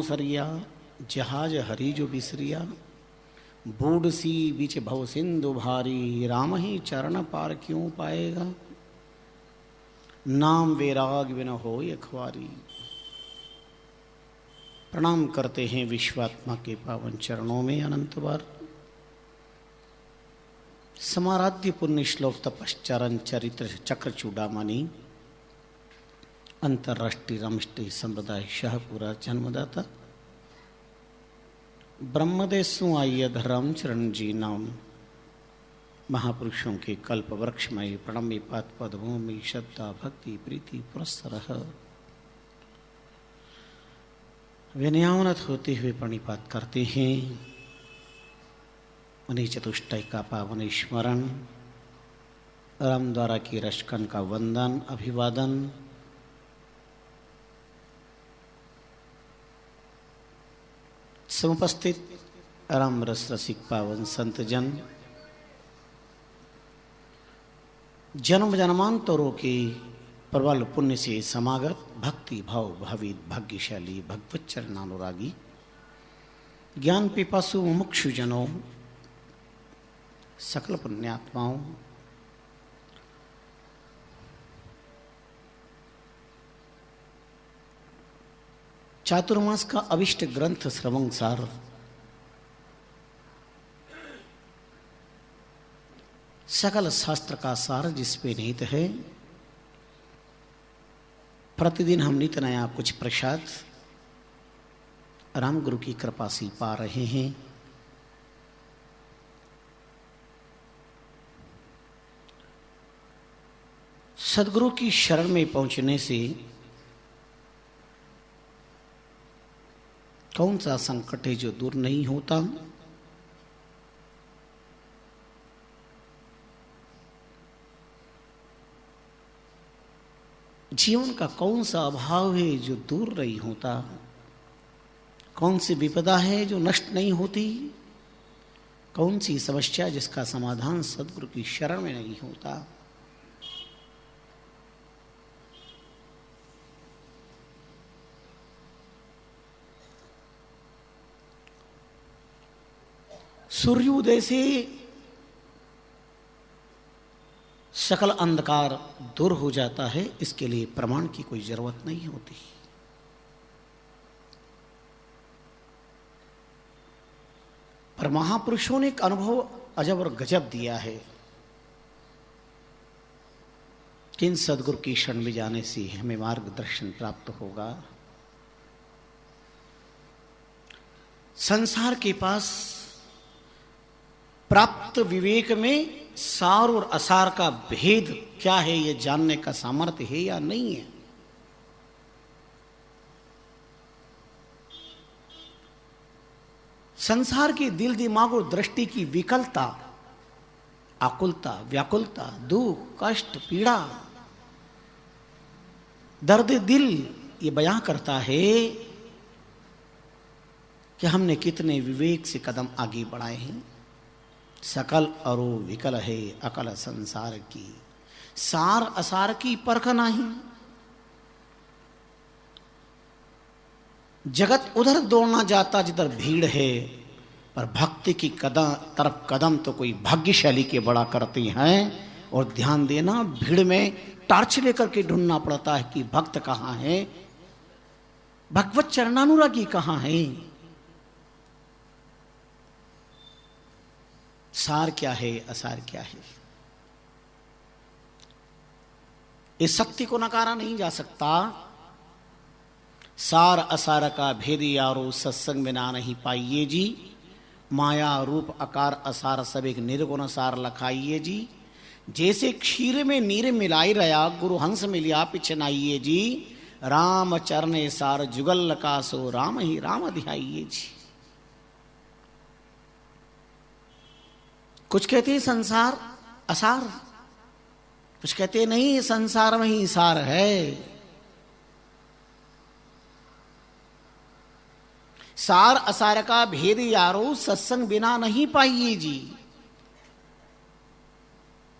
सरिया जहाज हरी जो बिसरिया, बूढ़ सी बीच भव सिंधु भारी, राम ही चरण पार क्यों पाएगा, नाम वैराग बिन होय अखबारी। प्रणाम करते हैं विश्वात्मा के पावन चरणों में अनंत बार। समाराध्य पुण्य श्लोक तपश्चरण चरित्र चक्र चूड़ामणि, अंतर्राष्ट्रीय रामष्टी संप्रदाय शाहपुरा जन्मदाता ब्रह्मदेशु आय धर्म चरण जी नाम महापुरुषों के कल्प वृक्षमय प्रणम्य पाद पद्मों में श्रद्धा भक्ति प्रीति पुरस्सर विनयावनत होते हुए प्रणिपात करते हैं। उन्हीं चतुष्टय का पावन स्मरण, राम द्वारा की रशकन का वंदन अभिवादन, समुपस्थित राम रस रसिक पावन संत जन, जन्म जन्मांतरों के प्रबल पुण्य से समागत भक्ति भाव भावित भाग्यशाली भगवत चरणानुरागी ज्ञान पिपासु मुमुक्षु जनों, सकल पुण्यात्माओं, चातुर्मास का अविष्ट ग्रंथ श्रवण सार सकल शास्त्र का सार जिस पे निहित है। प्रतिदिन हम नित नया कुछ प्रसाद राम गुरु की कृपा से पा रहे हैं। सदगुरु की शरण में पहुंचने से कौन सा संकट है जो दूर नहीं होता। जीवन का कौन सा अभाव है जो दूर नहीं होता। कौन सी विपदा है जो नष्ट नहीं होती। कौन सी समस्या जिसका समाधान सदगुरु की शरण में नहीं होता। सूर्योदय से सकल अंधकार दूर हो जाता है, इसके लिए प्रमाण की कोई जरूरत नहीं होती। पर महापुरुषों ने एक अनुभव अजब और गजब दिया है। किन सदगुरु की शरण में जाने से हमें मार्गदर्शन प्राप्त होगा। संसार के पास प्राप्त विवेक में सार और असार का भेद क्या है, यह जानने का सामर्थ्य है या नहीं है। संसार की दिल दिमाग और दृष्टि की विकलता, आकुलता, व्याकुलता, दुख, कष्ट, पीड़ा, दर्द दिल ये बयां करता है कि हमने कितने विवेक से कदम आगे बढ़ाए हैं। सकल अरो विकल है अकल संसार की, सार असार की परख नहीं। जगत उधर दौड़ना जाता जिधर भीड़ है, पर भक्ति की तरफ कदम तो कोई भाग्यशाली के बड़ा करती हैं। और ध्यान देना, भीड़ में टार्च लेकर के ढूंढना पड़ता है कि भक्त कहाँ है, भगवत चरणानुरागी कहाँ है। सार क्या है, असार क्या है, इस शक्ति को नकारा नहीं जा सकता। सार असार का भेद यारो सत्संग बिना नहीं पाइए जी, माया रूप आकार असार सब एक निर्गुण सार लखाइए जी। जैसे क्षीर में नीर मिलाई रया, गुरु हंस मिलिया पिछनाइए जी। राम चरणे सार जुगल लकासो, राम ही राम ध्याइए जी। कुछ कहते हैं संसार असार, कुछ कहते हैं नहीं संसार में ही सार है। सार असार का भेद यारो सत्संग बिना नहीं पाइए जी।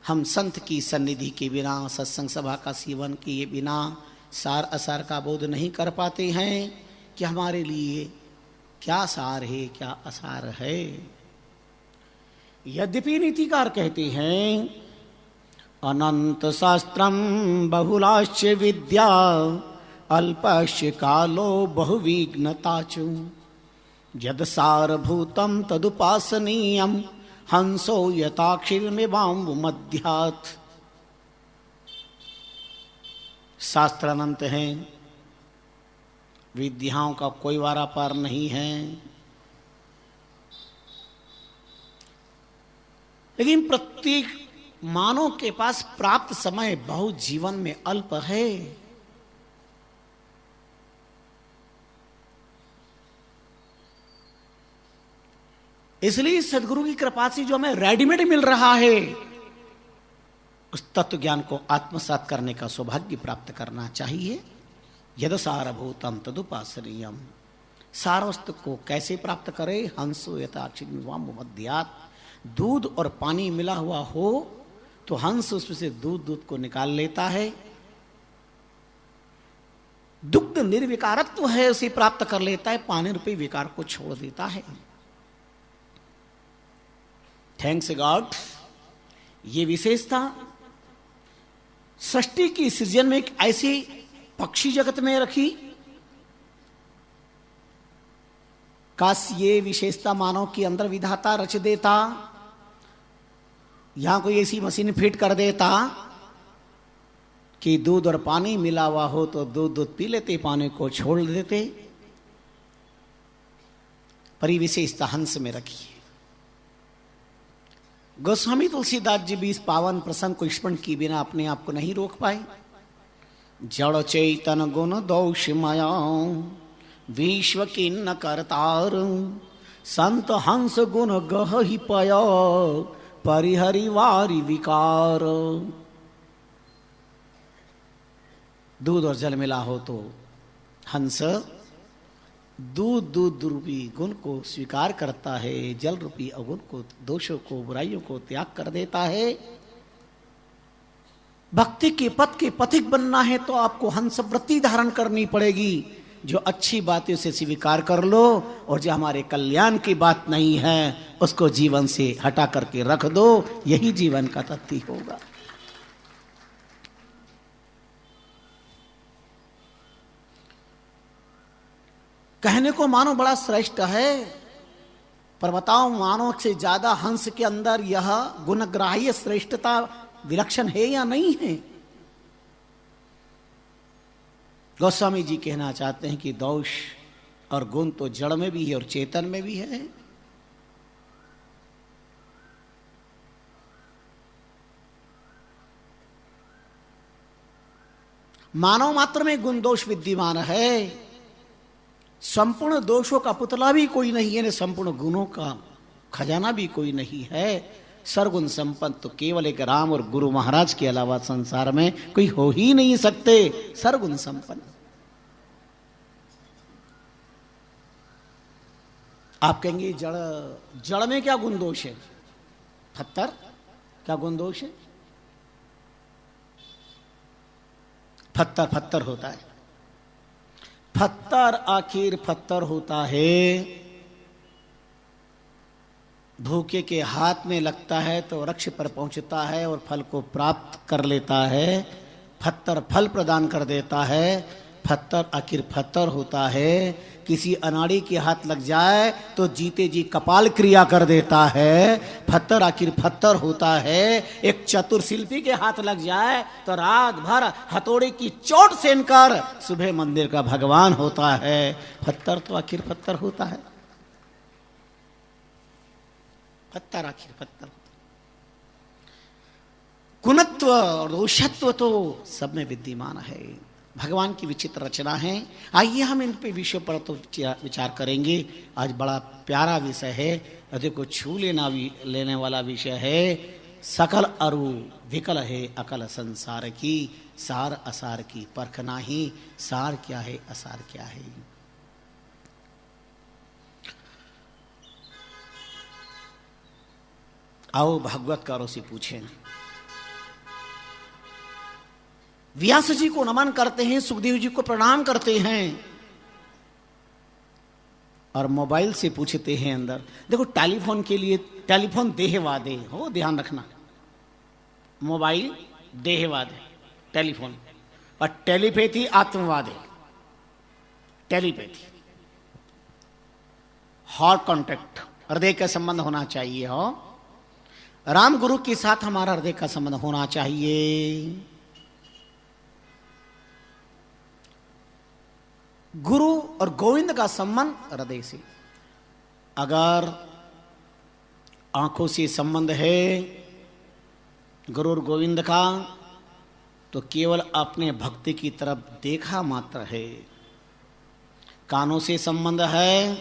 हम संत की सन्निधि के बिना, सत्संग सभा का सेवन किए बिना सार असार का बोध नहीं कर पाते हैं। कि हमारे लिए क्या सार है, क्या असार है। यद्यपि नीतिकार कहते हैं अनंत शास्त्रम बहुलाश्च विद्या अल्पश्च कालो बहुविघ्नताचु यद सारभूतम तदुपासनीयम हंसो यथाक्षीरमिवाम्बु मध्यात्। शास्त्र अनंत हैं, विद्याओं का कोई वारा पार नहीं है, लेकिन प्रत्येक मानव के पास प्राप्त समय बहुत जीवन में अल्प है। इसलिए सदगुरु की कृपा से जो हमें रेडीमेड मिल रहा है, उस तत्व ज्ञान को आत्मसात करने का सौभाग्य प्राप्त करना चाहिए। यद सारभूतम तदुपासनीयम, सार वस्तु को कैसे प्राप्त करे? हंसो यथाक्षिवाम मध्यात्, दूध और पानी मिला हुआ हो तो हंस उसमें से दूध को निकाल लेता है। दुग्ध निर्विकारत्व है, उसे प्राप्त कर लेता है, पानी रूपी विकार को छोड़ देता है। थैंक्स गॉड, ये विशेषता सृष्टि की सृजन में एक ऐसी पक्षी जगत में रखी। काश ये विशेषता मानव के अंदर विधाता रच देता, यहां कोई ऐसी मशीन फिट कर देता कि दूध और पानी मिला हुआ हो तो दूध पी लेते, पानी को छोड़ देते। पर ये विशेषता हंस में रखी है। गोस्वामी तुलसीदास जी भी इस पावन प्रसंग को स्मरण किए बिना अपने आप को नहीं रोक पाए। जड़ चैतन गुण दोषमया विश्व किन्न करतार, संत हंस गुण गह ही पय परिहरि वारी विकार। दूध और जल मिला हो तो हंस दूध रूपी गुण को स्वीकार करता है, जल रूपी अगुण को, दोषों को, बुराइयों को त्याग कर देता है। भक्ति के पथ के पथिक बनना है तो आपको हंस वृत्ति धारण करनी पड़ेगी। जो अच्छी बातें उसे स्वीकार कर लो, और जो हमारे कल्याण की बात नहीं है उसको जीवन से हटा करके रख दो। यही जीवन का तथ्य होगा। कहने को मानो बड़ा श्रेष्ठ है, पर बताओ मानव से ज्यादा हंस के अंदर यह गुणग्राह्य श्रेष्ठता विलक्षण है या नहीं है? गोस्वामी जी कहना चाहते हैं कि दोष और गुण तो जड़ में भी है और चेतन में भी है। मानव मात्र में गुण दोष विद्यमान है। संपूर्ण दोषों का पुतला भी कोई नहीं है, संपूर्ण गुणों का खजाना भी कोई नहीं है। सर्वगुण संपन्न तो केवल एक राम और गुरु महाराज के अलावा संसार में कोई हो ही नहीं सकते। सर्वगुण संपन्न। आप कहेंगे जड़ में क्या गुण दोष है? पत्थर क्या गुण दोष है? पत्थर होता है। पत्थर आखिर पत्थर होता है। भूखे के हाथ में लगता है तो वृक्ष पर पहुंचता है और फल को प्राप्त कर लेता है। पत्थर फल प्रदान कर देता है। पत्थर आखिर पत्थर होता है। किसी अनाड़ी के हाथ लग जाए तो जीते जी कपाल क्रिया कर देता है। पत्थर आखिर पत्थर होता है। एक चतुर शिल्पी के हाथ लग जाए तो रात भर हथौड़े की चोट सेनकर सुबह मंदिर का भगवान होता है। पत्थर तो आखिर पत्थर होता है। पत्थर आखिर पत्थर। गुणत्व और दोषत्व तो सब में विद्यमान है। भगवान की विचित्र रचना है। आइए हम इन पे विषय पर तो विचार करेंगे। आज बड़ा प्यारा विषय है, हृदय को छू लेने वाला विषय है। सकल अरु विकल है अकल संसार की, सार असार की परखना ही। सार क्या है, असार क्या है? आओ भागवतकारों से पूछें। व्यास जी को नमन करते हैं, सुखदेव जी को प्रणाम करते हैं। और मोबाइल से पूछते हैं अंदर। देखो टेलीफोन के लिए, टेलीफोन देहवादे हो, ध्यान रखना, मोबाइल देहवाद है टेलीफोन, और टेलीपैथी आत्मवाद है। टेलीपैथी हार्ट कांटेक्ट, हृदय का संबंध होना चाहिए हो। राम गुरु के साथ हमारा हृदय का संबंध होना चाहिए। गुरु और गोविंद का संबंध हृदय से। अगर आंखों से संबंध है गुरु और गोविंद का, तो केवल अपने भक्ति की तरफ देखा मात्र है। कानों से संबंध है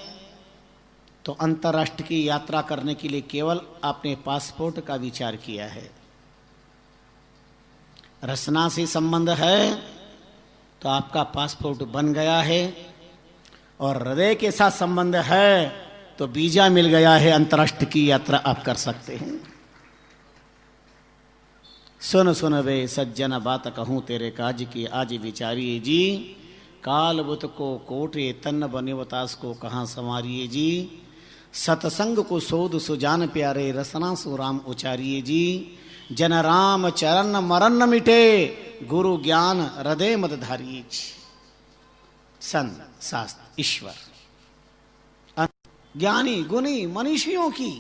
तो अंतर्राष्ट्र की यात्रा करने के लिए केवल अपने पासपोर्ट का विचार किया है। रसना से संबंध है तो आपका पासपोर्ट बन गया है, और हृदय के साथ संबंध है तो वीजा मिल गया है, अंतर्राष्ट्र की यात्रा आप कर सकते हैं। सुन सुन वे सज्जन बात कहूं तेरे काज की आज विचारिए जी, कालबुत को कोटे तन्न बनिवतास को कहाँ संवारिए जी, सतसंग को सोध सुजान प्यारे रसना सो राम उचारिए जी, जन राम चरण मरण न मिटे गुरु ज्ञान हृदय मत धारिए जी। संत शास्त्र ईश्वर ज्ञानी गुणी मनीषियों की,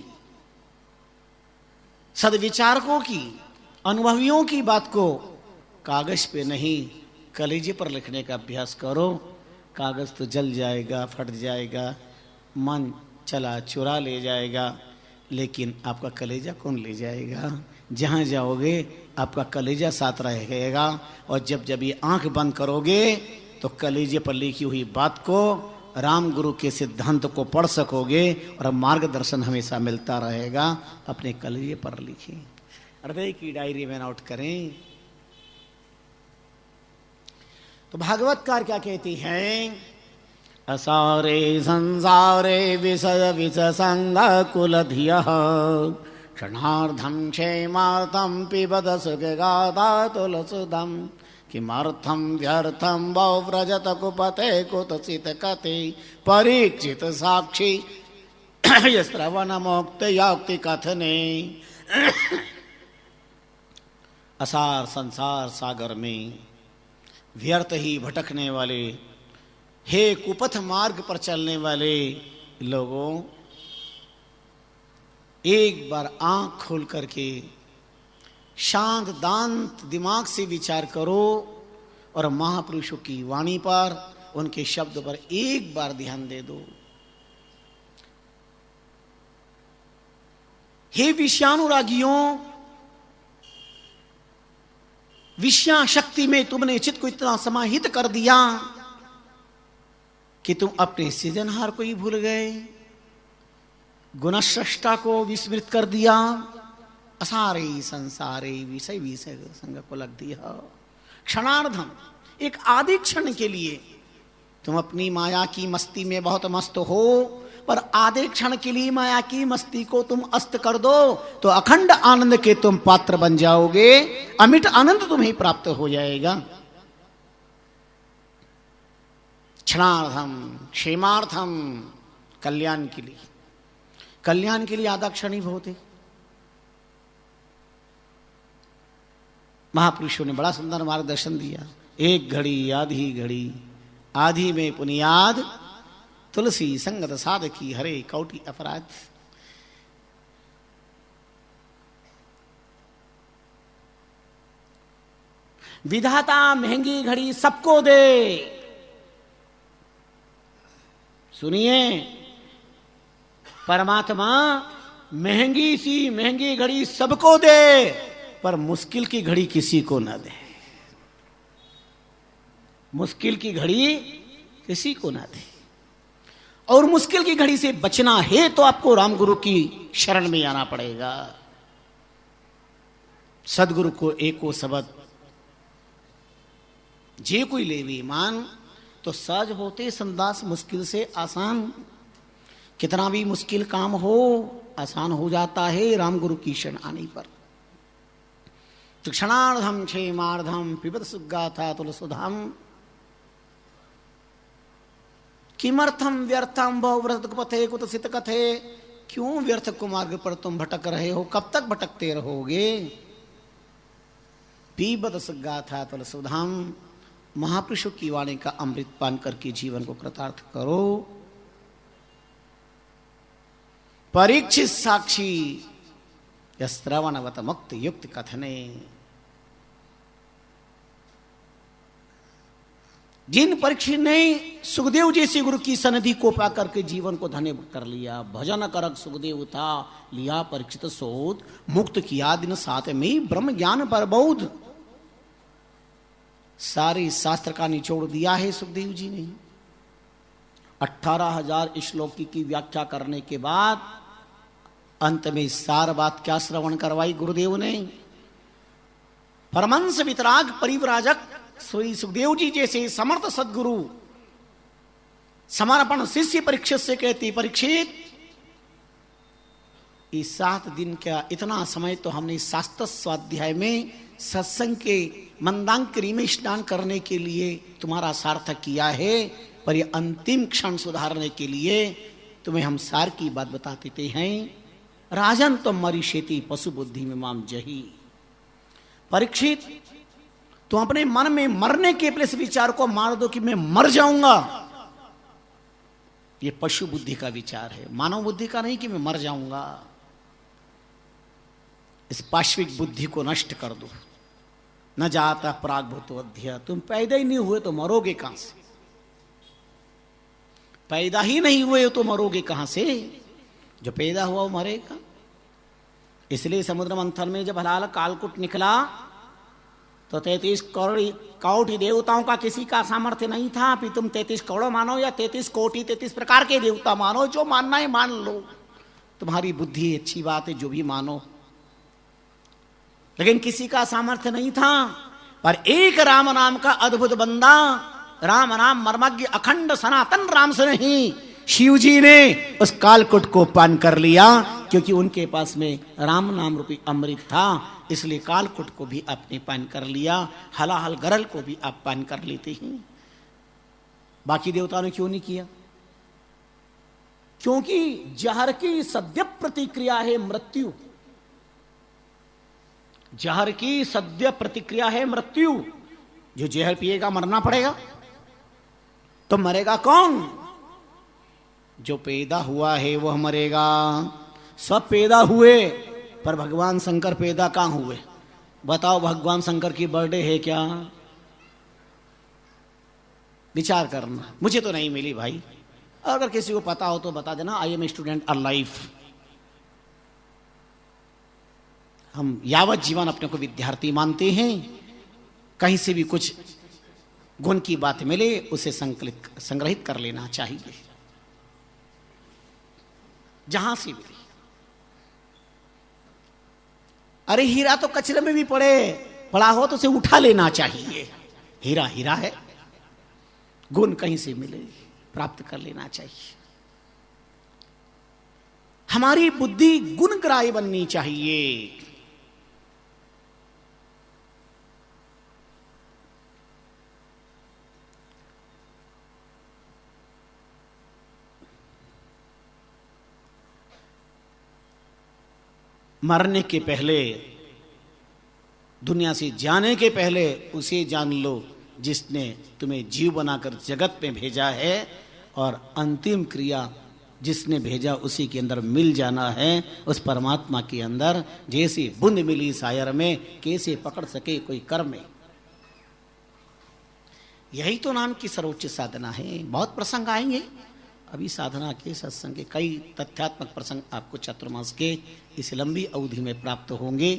सदविचारकों की, अनुभवियों की बात को कागज पे नहीं कलेजे पर लिखने का अभ्यास करो। कागज तो जल जाएगा, फट जाएगा, मन चला चुरा ले जाएगा, लेकिन आपका कलेजा कौन ले जाएगा? जहाँ जाओगे आपका कलेजा साथ रहेगा। और जब ये आंख बंद करोगे तो कलेजे पर लिखी हुई बात को, राम गुरु के सिद्धांत को पढ़ सकोगे और मार्गदर्शन हमेशा मिलता रहेगा। अपने कलेजे पर लिखिए, हृदय की डायरी में नोट करें। तो भागवतकार क्या कहती हैं? असारे संसारे विषय विषसंग कुल धियः, क्षणार्धं क्षेमार्थं पिबद सुखगाथा तुलसुदं, किमर्थं व्यर्थं बहुव्रजत कुपते कुतसित कते, परीक्षित साक्षी श्रवण मोक्त योक्ति कथने। असार संसार सागर में व्यर्थ ही भटकने वाले, हे कुपथ मार्ग पर चलने वाले लोगों, एक बार आंख खोल करके शांत दांत दिमाग से विचार करो और महापुरुषों की वाणी पर, उनके शब्द पर एक बार ध्यान दे दो। हे विषयानुरागियों, विषया शक्ति में तुमने चित्त को इतना समाहित कर दिया कि तुम अपने सृजनहार को ही भूल गए, गुणस्रष्टा को विस्मृत कर दिया। असारे संसारे विषय विषय संग को लग दिया। क्षणार्धम, एक आधे क्षण के लिए तुम अपनी माया की मस्ती में बहुत मस्त हो, पर आधे क्षण के लिए माया की मस्ती को तुम अस्त कर दो तो अखंड आनंद के तुम पात्र बन जाओगे, अमिट आनंद तुम्हें प्राप्त हो जाएगा। क्षणार्धम, क्षेमार्थम, कल्याण के लिए, कल्याण के लिए आधा क्षण ही बहुत है। महापुरुषों ने बड़ा सुंदर मार्गदर्शन दिया। एक घड़ी आधी घड़ी, आधी में पुनियाद, तुलसी संगत साधकी हरे कौटी अपराध। विधाता महंगी घड़ी सबको दे। सुनिए, परमात्मा महंगी सी महंगी घड़ी सबको दे, पर मुश्किल की घड़ी किसी को ना दे। मुश्किल की घड़ी किसी को ना दे। और मुश्किल की घड़ी से बचना है तो आपको रामगुरु की शरण में आना पड़ेगा। सदगुरु को एको शब्द जे कोई लेवी मान, तो सहज होते संदास मुश्किल से आसान। कितना भी मुश्किल काम हो आसान हो जाता है रामगुरु की शरण आने पर। तो क्षणार्धम क्षेमार्धम पिबत सुगाथा तुलसुधाम। किमर्थम व्यर्थम बहुव्रत पथे कुतसित कथे, क्यों व्यर्थ कुमार्ग पर तुम भटक रहे हो, कब तक भटकते रहोगे। पीबत गाथा तल सुधाम, महापुरुषों की वाणी का अमृत पान करके जीवन को कृतार्थ करो। परीक्षित साक्षी यश्रवणवत मुक्त युक्त कथने, जिन परीक्षित ने सुखदेव जैसे गुरु की सन्निधि को पाकर के जीवन को धन्य कर लिया, भजन करक सुखदेव था लिया परीक्षित सोध, मुक्त किया दिन साथ में ब्रह्म ज्ञान पर बोध। सारे शास्त्र का निचोड़ दिया है सुखदेव जी ने। 18,000 श्लोक की व्याख्या करने के बाद अंत में सार बात क्या श्रवण करवाई गुरुदेव ने। परमंश वितराग परिव्राजक श्री सुखदेव जी जैसे समर्थ सदगुरु समर्पण शिष्य परीक्षित से कहती, परीक्षित इस 7 दिन का इतना समय तो हमने शास्त्र स्वाध्याय में सत्संग के मंदांकिनी में स्नान करने के लिए तुम्हारा सार्थक किया है, पर ये अंतिम क्षण सुधारने के लिए तुम्हें हम सार की बात बताते हैं। राजन तुम मरी शेती पशु बुद्धि में माम जही। परीक्षित तुम अपने मन में मरने के प्लस विचार को मार दो कि मैं मर जाऊंगा, ये पशु बुद्धि का विचार है, मानव बुद्धि का नहीं कि मैं मर जाऊंगा। इस पाश्विक बुद्धि को नष्ट कर दो। न जाता प्रागभूत अध्या, तुम पैदा ही नहीं हुए तो मरोगे कहां से, पैदा ही नहीं हुए तो मरोगे कहां से, जो पैदा हुआ वो मरेगा। इसलिए समुद्र मंथन में जब हलाल कालकूट निकला तो 33 कोटि देवताओं का किसी का सामर्थ्य नहीं था कि तुम 33 करोड़ मानो या 33 कोटि 33 प्रकार के देवता मानो, जो मानना है मान लो, तुम्हारी बुद्धि अच्छी बात है, जो भी मानो। लेकिन किसी का सामर्थ्य नहीं था। पर एक राम नाम का अद्भुत बंदा, राम नाम मर्मज्ञ अखंड सनातन राम से नहीं, शिव जी ने उस कालकूट को पान कर लिया, क्योंकि उनके पास में राम नाम रूपी अमृत था। इसलिए कालकूट को भी आपने पान कर लिया, हलाहल गरल को भी आप पान कर लेते हैं। बाकी देवताओं ने क्यों नहीं किया? क्योंकि जहर की सद्य प्रतिक्रिया है मृत्यु। जहर की सद्य प्रतिक्रिया है मृत्यु। जो जहर पिएगा मरना पड़ेगा। तो मरेगा कौन? जो पैदा हुआ है वह मरेगा। सब पैदा हुए, पर भगवान शंकर पैदा कहां हुए? बताओ, भगवान शंकर की बर्थडे है क्या? विचार करना। मुझे तो नहीं मिली भाई, अगर किसी को पता हो तो बता देना। I am student alive. हम यावत जीवन अपने को विद्यार्थी मानते हैं। कहीं से भी कुछ गुण की बात मिले उसे संग्रहित कर लेना चाहिए, जहां से मिले। अरे हीरा तो कचरे में भी पड़ा हो तो उसे उठा लेना चाहिए। हीरा हीरा है, गुण कहीं से मिले प्राप्त कर लेना चाहिए। हमारी बुद्धि गुणग्राही बननी चाहिए। मरने के पहले, दुनिया से जाने के पहले उसे जान लो जिसने तुम्हें जीव बनाकर जगत में भेजा है, और अंतिम क्रिया जिसने भेजा उसी के अंदर मिल जाना है। उस परमात्मा के अंदर जैसे बूंद मिली सायर में, कैसे पकड़ सके कोई कर में। यही तो नाम की सर्वोच्च साधना है। बहुत प्रसंग आएंगे अभी साधना के, सत्संग के कई तथ्यात्मक प्रसंग आपको चातुर्मास के इस लंबी अवधि में प्राप्त होंगे।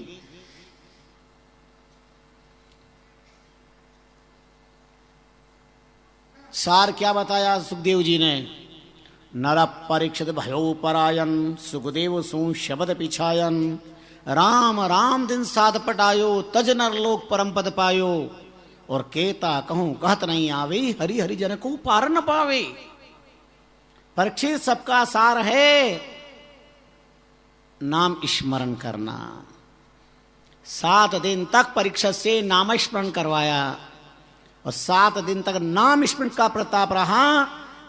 सार क्या बताया सुखदेव जी ने? नर परीक्षित भयो परायन, सुखदेव सु शब्द पिछायन। राम राम दिन साध पटायो, तज नर लोक परम पद पायो। और केता कहूं कहत नहीं आवे, हरि हरि जन को पार न पावे। परीक्षित सबका सार है नाम स्मरण करना। 7 दिन तक परीक्षा से नाम स्मरण करवाया, और 7 दिन तक नाम स्मरण का प्रताप रहा।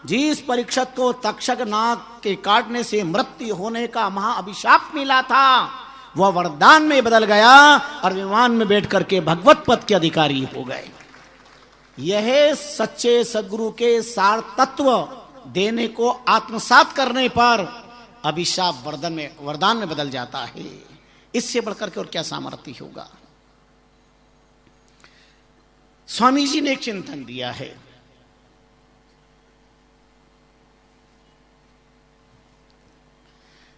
जिस परीक्षित को तक्षक नाग के काटने से मृत्यु होने का महाअभिशाप मिला था, वह वरदान में बदल गया और विमान में बैठ करके भगवत पद के अधिकारी हो गए। यह सच्चे सदगुरु के सार तत्व देने को आत्मसात करने पर अभिशाप वरदान में बदल जाता है। इससे बढ़कर के और क्या सामर्थ्य होगा। स्वामी जी ने एक चिंतन दिया है,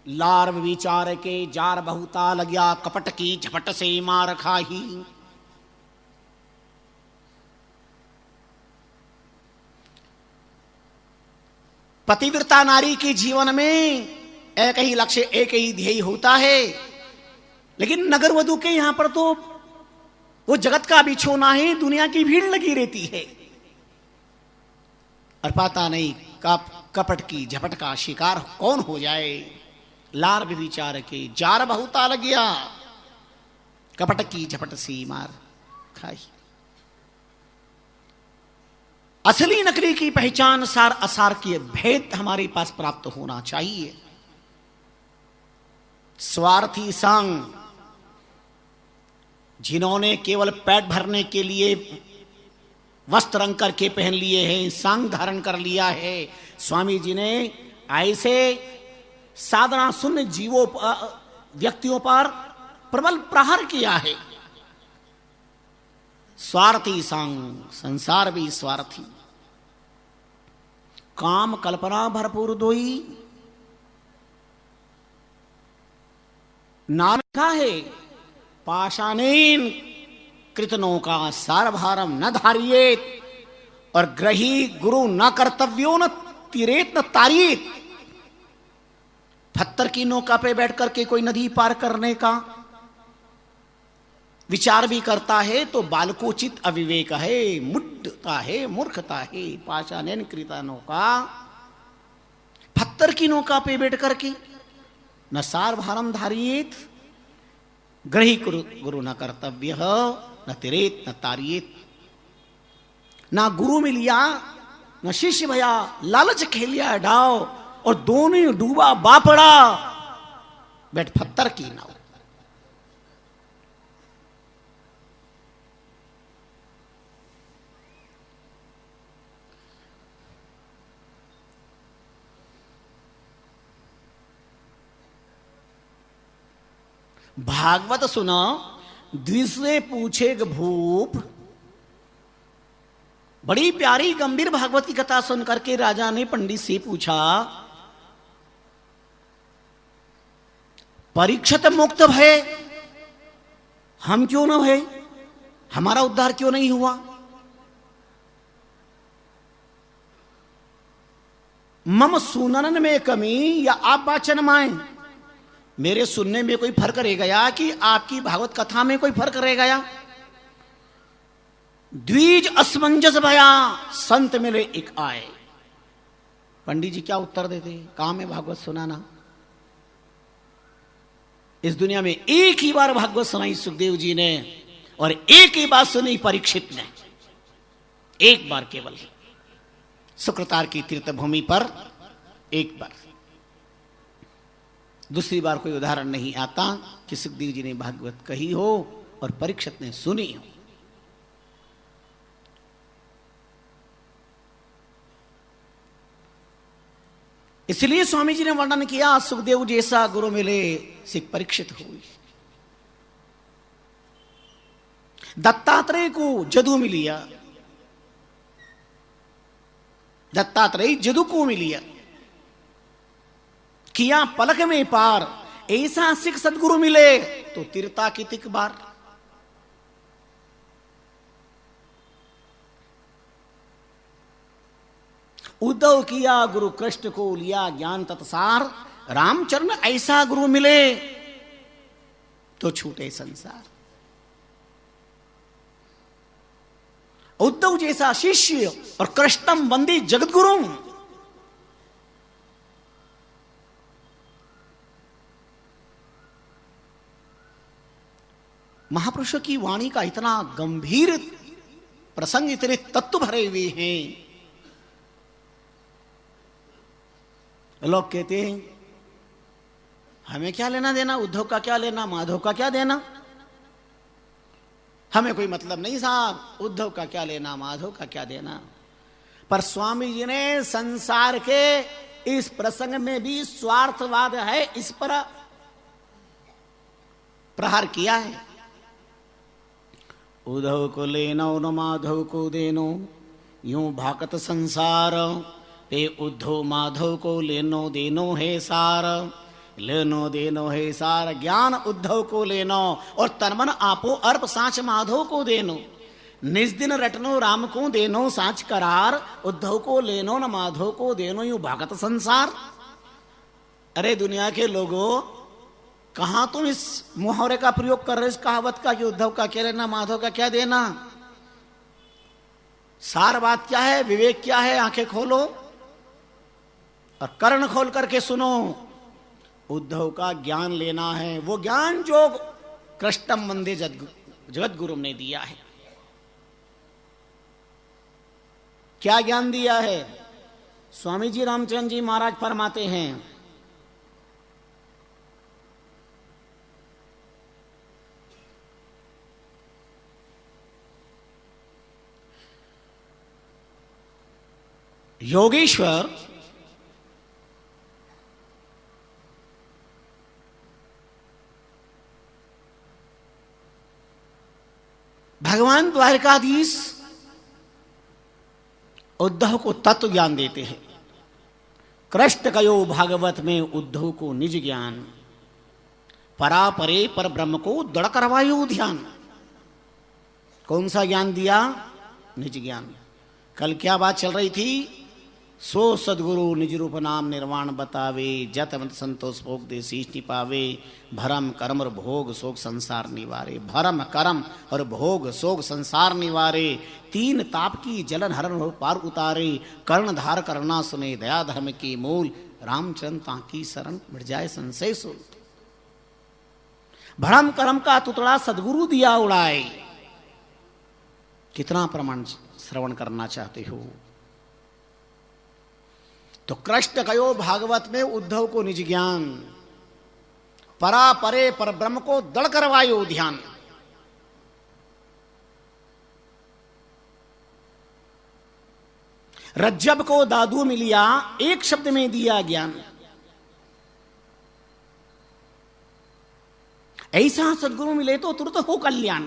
लार विचार के जार बहुता लग्या, कपट की झपट से मार खाही। पतिव्रता नारी के जीवन में एक ही लक्ष्य, एक ही ध्येय होता है, लेकिन नगर वधु के यहां पर तो वो जगत का बिछोना है, दुनिया की भीड़ लगी रहती है और पता नहीं कब कपट की झपट का शिकार कौन हो जाए। लार विचार के जार बहुता लगिया, कपट की झपट सी मार खाई। असली नकली की पहचान, सार असार की भेद हमारे पास प्राप्त होना चाहिए। स्वार्थी संग, जिन्होंने केवल पेट भरने के लिए वस्त्र रंग करके पहन लिए हैं, संग धारण कर लिया है, स्वामी जी ने ऐसे साधना शून्य जीवों व्यक्तियों पर प्रबल प्रहार किया है। स्वार्थी संग, संसार भी स्वार्थी, काम कल्पना भरपूर दोई। नाम लिखा है, पाषाणेन कृतनों का सारभारम न धारियेत, और ग्रही गुरु न कर्तव्यो न तीरेत न तारियेत। पत्थर की नौका पे बैठ करके कोई नदी पार करने का विचार भी करता है तो बालकोचित अविवेक है, मुड्ढता है, मूर्खता है। पाषाणेन कृता नौका, पत्थर की नौका पे बैठ करके न सार भारम धारियेत, ग्रही गुरु न कर्तव्य न तिरेत न तारियेत। ना गुरु मिलिया न शिष्य भया, लालच खेलिया डाव, और दोनों डूबा बापड़ा बैठ पत्थर की नाव। भागवत सुना, द्विषे पूछे भूप। बड़ी प्यारी गंभीर भागवत की कथा सुन करके राजा ने पंडित से पूछा, परीक्षित मुक्त भय, हम क्यों न भय, हमारा उद्धार क्यों नहीं हुआ? मम सुनन में कमी या आप वाचन माए, मेरे सुनने में कोई फर्क रह गया कि आपकी भागवत कथा में कोई फर्क रह गया? द्विज असमंजस भया, संत मिले एक आए। पंडित जी क्या उत्तर देते? काम है भागवत सुनाना। इस दुनिया में एक ही बार भागवत सुनाई सुखदेव जी ने, और एक ही बात सुनी परीक्षित ने, एक बार केवल, सुकृतार की तीर्थ भूमि पर एक बार। दूसरी बार कोई उदाहरण नहीं आता कि सुखदेव जी ने भागवत कही हो और परीक्षित ने सुनी हो। इसलिए स्वामी जी ने वर्णन किया, सुखदेव जैसा गुरु मिले सिख परीक्षित हुई। दत्तात्रेय को जदू मिलिया, दत्तात्रेय जदू को मिलिया, किया पलक में पार। ऐसा सिख सदगुरु मिले तो तीर्था की तिक बार। उद्धव किया गुरु कृष्ण को लिया ज्ञान तत्सार। रामचरण ऐसा गुरु मिले तो छूटे संसार। उद्धव जैसा शिष्य और कृष्णम वंदे जगतगुरु। महापुरुषों की वाणी का इतना गंभीर प्रसंग, इतने तत्व भरे हुए हैं लोग कहते हैं हमें क्या लेना देना, उद्धव का क्या लेना, माधव का क्या देना, हमें कोई मतलब नहीं साहब, उद्धव का क्या लेना, माधव का क्या देना। पर स्वामी जी ने संसार के इस प्रसंग में भी स्वार्थवाद है इस पर प्रहार किया है। उद्धव को लेनो न माधव को देनो, यूं भाकत संसार, पे उद्धव माधव को लेनो देनो है सार, लेनो देनो है सार। ज्ञान उद्धव को लेनो और तनमन आपो अर्प साँच माधव को देनो, निज दिन रटनो राम को देनो साँच करार, उद्धव को लेनो न माधव को देनो यूं भागत संसार। अरे दुनिया के लोगों, कहां तुम इस मुहावरे का प्रयोग कर रहे हो, इस कहावत का कि उद्धव का क्या लेना, माधव का क्या देना। सार बात क्या है, विवेक क्या है, आंखें खोलो और कर्ण खोल करके सुनो। उद्धव का ज्ञान लेना है, वो ज्ञान जो कृष्णम वंदे जगत गुरु ने दिया है। क्या ज्ञान दिया है? स्वामी जी रामचंद्र जी महाराज फरमाते हैं, योगेश्वर भगवान द्वारकाधीश उद्धव को तत्व ज्ञान देते हैं। कृष्ण कयो भागवत में उद्धव को निज ज्ञान, परा परे पर ब्रह्म को दृढ़ करवायो ध्यान। कौन सा ज्ञान दिया? निज ज्ञान। कल क्या बात चल रही थी? सो सदगुरु निज रूप नाम निर्वाण बतावे, जतवंत संतोष भोग दे शीश निपावे, भरम कर्म और भोग शोक संसार निवारे। भरम कर्म और भोग शोक संसार निवारे, तीन ताप की जलन हरण हो पार उतारे, कर्णधार करना सुने दया धर्म की मूल, रामचंद्र ताकी शरण मिट जाए संशय सूल। भरम कर्म का तुतड़ा सदगुरु दिया उड़ाए। कितना प्रमाण श्रवण करना चाहते हो? तो कृष्ण कयो भागवत में उद्धव को निज ज्ञान, परा परे पर ब्रह्म को दृढ़ करवायो ध्यान। रज्जब को दादू मिलिया, एक शब्द में दिया ज्ञान। ऐसा सदगुरु मिले तो तुरंत हो कल्याण।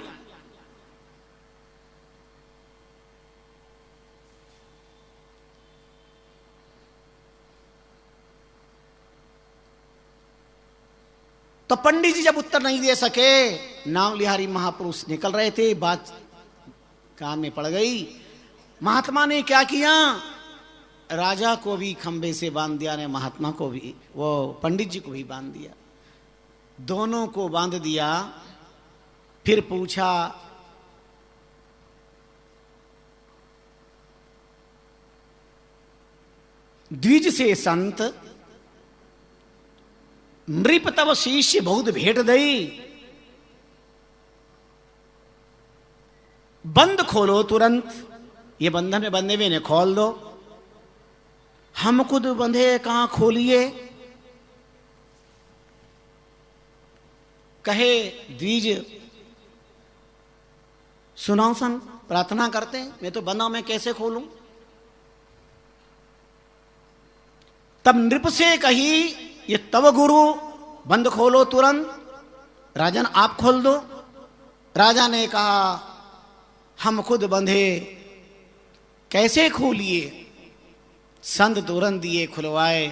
तो पंडित जी जब उत्तर नहीं दे सके, नाम लिहारी महापुरुष निकल रहे थे, बात कान में पड़ गई। महात्मा ने क्या किया? राजा को भी खंबे से बांध दिया ने, महात्मा को भी, वो पंडित जी को भी बांध दिया। दोनों को बांध दिया। फिर पूछा, द्विज से संत नृप तब शिष्य बहुत भेंट दई, बंद खोलो तुरंत, ये बंधन में बंधे हुए ने खोल दो। हम खुद बंधे कहां खोलिए? कहे द्विज, सुनाओ सन, प्रार्थना करते हैं, मैं तो बंधा, मैं कैसे खोलूं? तब नृप से कही, ये तव गुरु, बंद खोलो तुरंत। राजन आप खोल दो। राजा ने कहा, हम खुद बंधे, कैसे खोलिए? संत तुरंत दिए खुलवाए।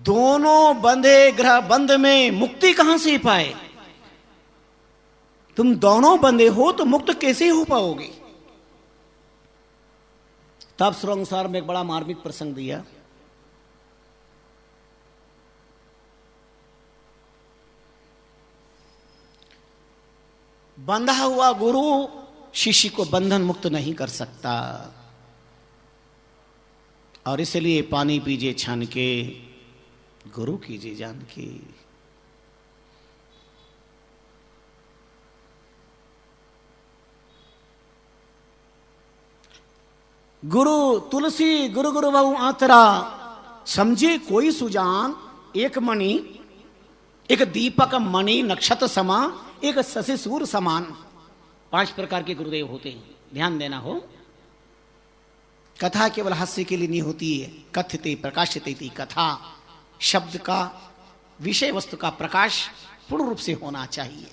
दोनों बंधे ग्रह बंद में मुक्ति कहां से पाए? तुम दोनों बंधे हो तो मुक्त कैसे हो पाओगे? तब श्रृंगार में एक बड़ा मार्मिक प्रसंग दिया। बंधा हुआ गुरु शिष्य को बंधन मुक्त नहीं कर सकता, और इसलिए पानी पीजिए छान के, गुरु कीजिए जान के। गुरु तुलसी गुरु गुरु बहु आतरा, समझे कोई सुजान, एक मणि, एक दीपक मणि नक्षत्र समा, एक शशि सूर समान। 5 प्रकार के गुरुदेव होते हैं, ध्यान देना हो। कथा केवल हास्य के लिए नहीं होती है। कथ्यते प्रकाशिते थी कथा, शब्द का, विषय वस्तु का प्रकाश पूर्ण रूप से होना चाहिए।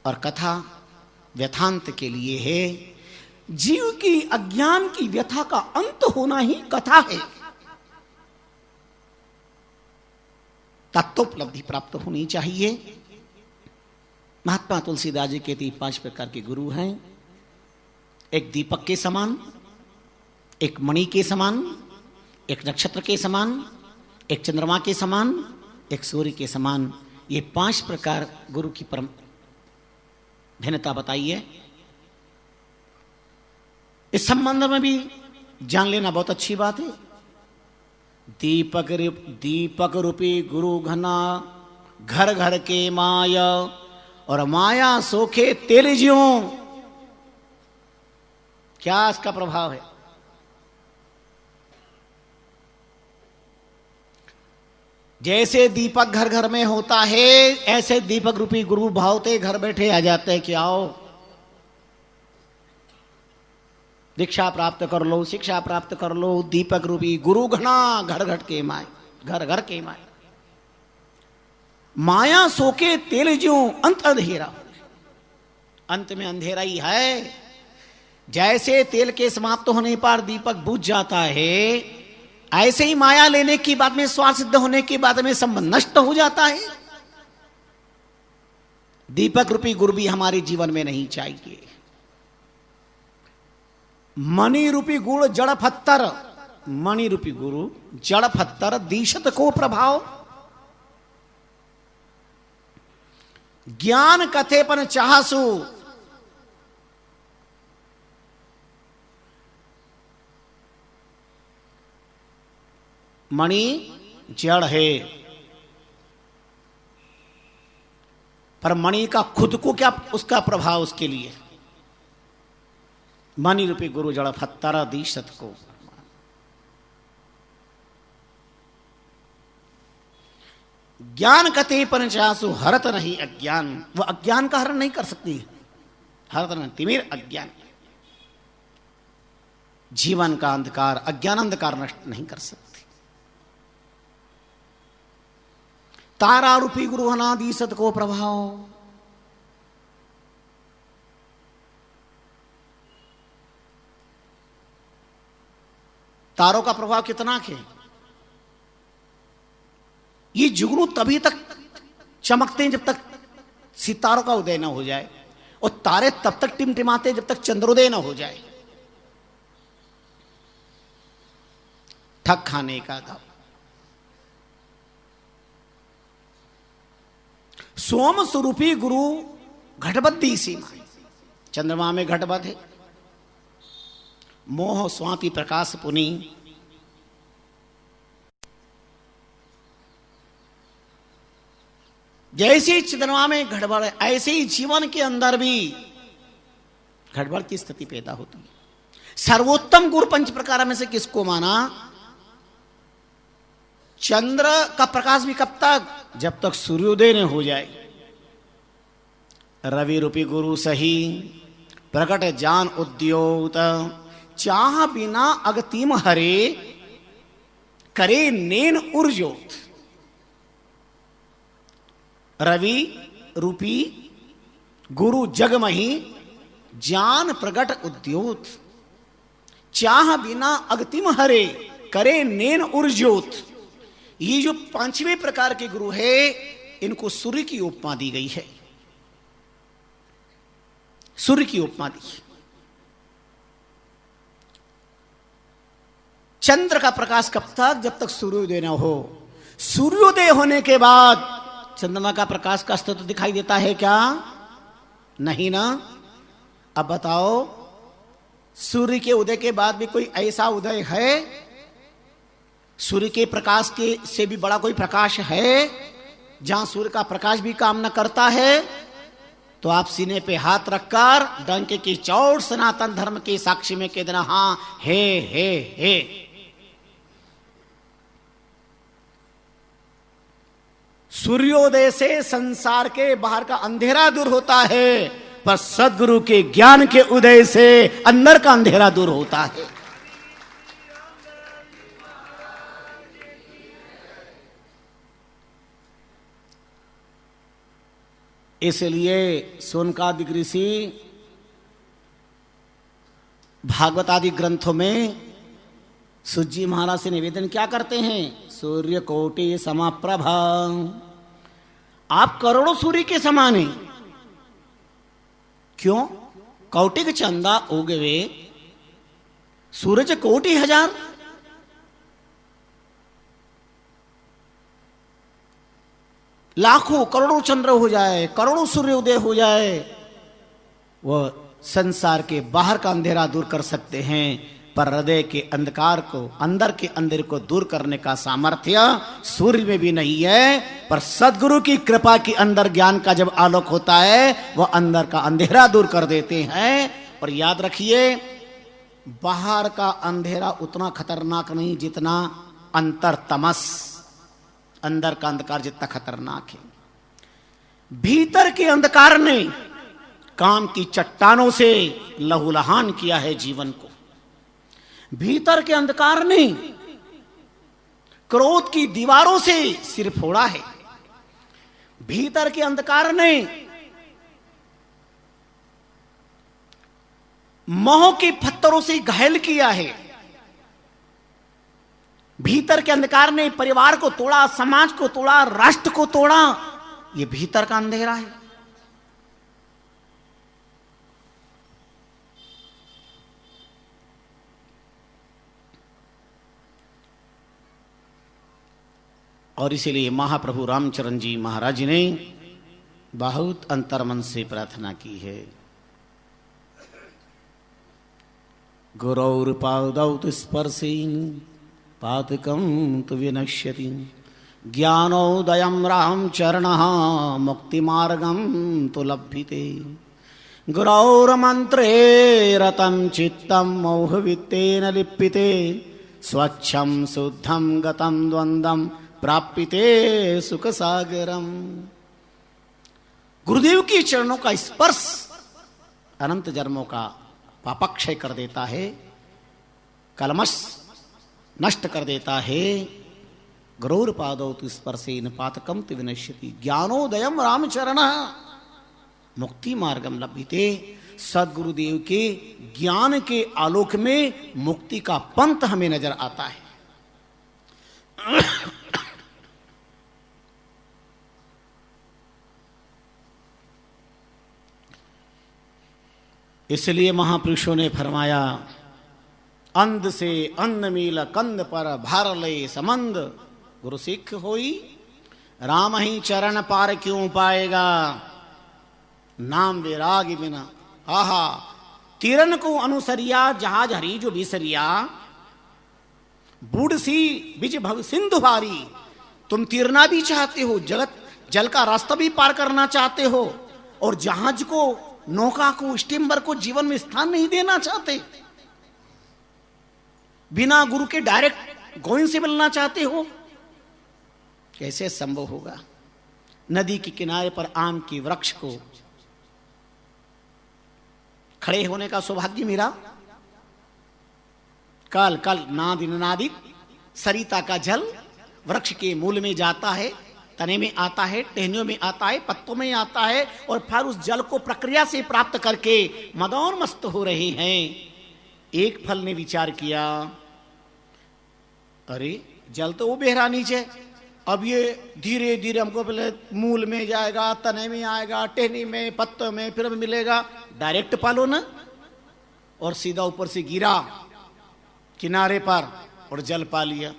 और कथा व्यथांत के लिए है। जीव की अज्ञान की व्यथा का अंत होना ही कथा है। तत्वोपलब्धि प्राप्त होनी चाहिए। महात्मा तुलसीदास जी कहते 5 प्रकार के गुरु हैं। एक दीपक के समान, एक मणि के समान, एक नक्षत्र के समान, एक चंद्रमा के समान, एक सूर्य के समान। ये 5 प्रकार गुरु की परम भिन्नता बताई है। इस संबंध में भी जान लेना बहुत अच्छी बात है। दीपक रूपी गुरु घना, घर घर के माया, और माया सोखे तेल ज्यों। क्या इसका प्रभाव है? जैसे दीपक घर घर में होता है, ऐसे दीपक रूपी गुरु भावते घर बैठे आ जाते हैं कि आओ दीक्षा प्राप्त कर लो, शिक्षा प्राप्त कर लो। दीपक रूपी गुरु घना, घर घर के माय, घर घर के माय। माया सोके तेल ज्यों, अंत अंधेरा। अंत में अंधेरा ही है। जैसे तेल के समाप्त होने पर दीपक बुझ जाता है, ऐसे ही माया लेने की बाद में, स्वार्थ सिद्ध होने की बाद में संबंध नष्ट हो जाता है। दीपक रूपी गुरु भी हमारे जीवन में नहीं चाहिए। मणि रूपी गुरु जड़ पत्थर, मणि रूपी गुरु जड़ पत्थर, दीशत को प्रभाव। ज्ञान कथे पन चाहसु, मणि जड़ है, पर मणि का खुद को क्या उसका प्रभाव उसके लिए। मणि रूपी गुरु जड़ पत्थर, दीशत को। ज्ञान कते पंचासु, हरत नहीं अज्ञान। वह अज्ञान का हरण नहीं कर सकती, हरत नहीं, तिमिर अज्ञान। जीवन का अंधकार, अज्ञान अंधकार नष्ट नहीं कर सकती। तारा रूपी गुरु अनादि सत को प्रभाव। तारों का प्रभाव कितना है? ये जुगनू तभी तक चमकते हैं जब तक सितारों का उदय न हो जाए, और तारे तब तक टिमटिमाते हैं जब तक चंद्रोदय न हो जाए। ठग खाने का था। सोम स्वरूपी गुरु घटबद्धी सीमा, चंद्रमा में घटबद्ध है। मोह स्वाति प्रकाश पुनि, जैसे चंद्रमा में घटबड़ है, ऐसे ही जीवन के अंदर भी घटबड़ की स्थिति पैदा होती है। सर्वोत्तम गुरु 5 प्रकार में से किसको माना? चंद्र का प्रकाश भी कब तक? जब तक सूर्योदय न हो जाए। रवि रूपी गुरु सही, प्रकट जान उद्योत, चाह बिना अगतिम हरे, करे नेन उर्जोत। रवि रूपी गुरु जगमही, जान प्रगट उद्योत, चाह बिना अगतिम हरे, करे नेन उर्जोत। ये जो 5वें प्रकार के गुरु है, इनको सूर्य की उपमा दी गई है। सूर्य की उपमा दी। चंद्र का प्रकाश कब तक? जब तक सूर्योदय न हो। सूर्योदय होने के बाद चंद्रमा का प्रकाश का अस्तित्व दिखाई देता है क्या? नहीं ना। अब बताओ, सूर्य के उदय के बाद भी कोई ऐसा उदय है? सूर्य के प्रकाश के से भी बड़ा कोई प्रकाश है? जहां सूर्य का प्रकाश भी काम न करता है, तो आप सीने पे हाथ रखकर डंके की चोट सनातन धर्म के साक्षी में कह देना, हां है। सूर्योदय से संसार के बाहर का अंधेरा दूर होता है, पर सदगुरु के ज्ञान के उदय से अंदर का अंधेरा दूर होता है। इसलिए सोनकादिक ऋषि भागवत आदि ग्रंथों में सूजी महाराज से निवेदन क्या करते हैं? सूर्य कोटि समप्रभा, आप करोड़ों सूर्य के समान हैं। क्यों? कोटि के चंदा उगे वे, सूरज कोटि हजार। लाखों करोड़ों चंद्र हो जाए, करोड़ों सूर्य उदय हो जाए, वह संसार के बाहर का अंधेरा दूर कर सकते हैं, पर हृदय के अंधकार को, अंदर के अंधेरे को दूर करने का सामर्थ्य सूर्य में भी नहीं है। पर सदगुरु की कृपा के अंदर ज्ञान का जब आलोक होता है, वह अंदर का अंधेरा दूर कर देते हैं। और याद रखिए, बाहर का अंधेरा उतना खतरनाक नहीं जितना अंतर तमस, अंदर का अंधकार जितना खतरनाक है। भीतर के अंधकार ने काम की चट्टानों से लहूलुहान किया है जीवन को। भीतर के अंधकार ने क्रोध की दीवारों से सिर फोड़ा है। भीतर के अंधकार ने मोह के पत्थरों से घायल किया है। भीतर के अंधकार ने परिवार को तोड़ा, समाज को तोड़ा, राष्ट्र को तोड़ा। यह भीतर का अंधेरा है। और इसीलिए महाप्रभु रामचरण जी महाराज ने बहुत अंतर्मन से प्रार्थना की है। गुरौर्पादौ तु स्पर्शेन पातकं तु विनश्यति, ज्ञानोदयं रामचरणः मुक्तिमार्गं तु लभ्यते। गुरौर्मन्त्रे रतं चित्तं मोहवित्तेन लिप्यते, स्वच्छं शुद्धं गतं द्वन्द्वं प्राप्यते सुख सागरम। गुरुदेव के चरणों का स्पर्श अनंत जन्मों का पापक्षय कर देता है, कलमश नष्ट कर देता है। गुरौर पादौ तु स्पर्शेन पातकं तु विनश्यति, ज्ञानोदयम रामचरणः मुक्ति मार्गम लभ्यते। सदगुरुदेव के ज्ञान के आलोक में मुक्ति का पंथ हमें नजर आता है। इसलिए महापुरुषों ने फरमाया, अंध से अन्न मील कंद पर भार ले संबंध, गुरु सिख होई राम ही चरण पार क्यों पाएगा, नाम विराग बिना। आहा, तीरन को अनुसरिया जहाज हरी जो बिसरिया, बूढ़ सी बिज भव सिंधु भारी। तुम तीरना भी चाहते हो, जगत जल का रास्ता भी पार करना चाहते हो, और जहाज को, नौका को, स्टीमर को जीवन में स्थान नहीं देना चाहते। बिना गुरु के डायरेक्ट गोविंद से मिलना चाहते हो। कैसे संभव होगा? नदी के किनारे पर आम के वृक्ष को खड़े होने का सौभाग्य मिला। कल कल नाद नादिक सरिता का जल वृक्ष के मूल में जाता है, तने में आता है, टहनियों में आता है, पत्तों में आता है, और फिर उस जल को प्रक्रिया से प्राप्त करके मदोन्मस्त हो रहे हैं। एक फल ने विचार किया, अरे जल तो वो बह रहा नीचे, अब ये धीरे धीरे हमको पहले मूल में जाएगा, तने में आएगा, टहनी में, पत्तों में, फिर मिलेगा। डायरेक्ट पालो ना, और सीधा ऊपर से गिरा किनारे पर और जल पा लिया।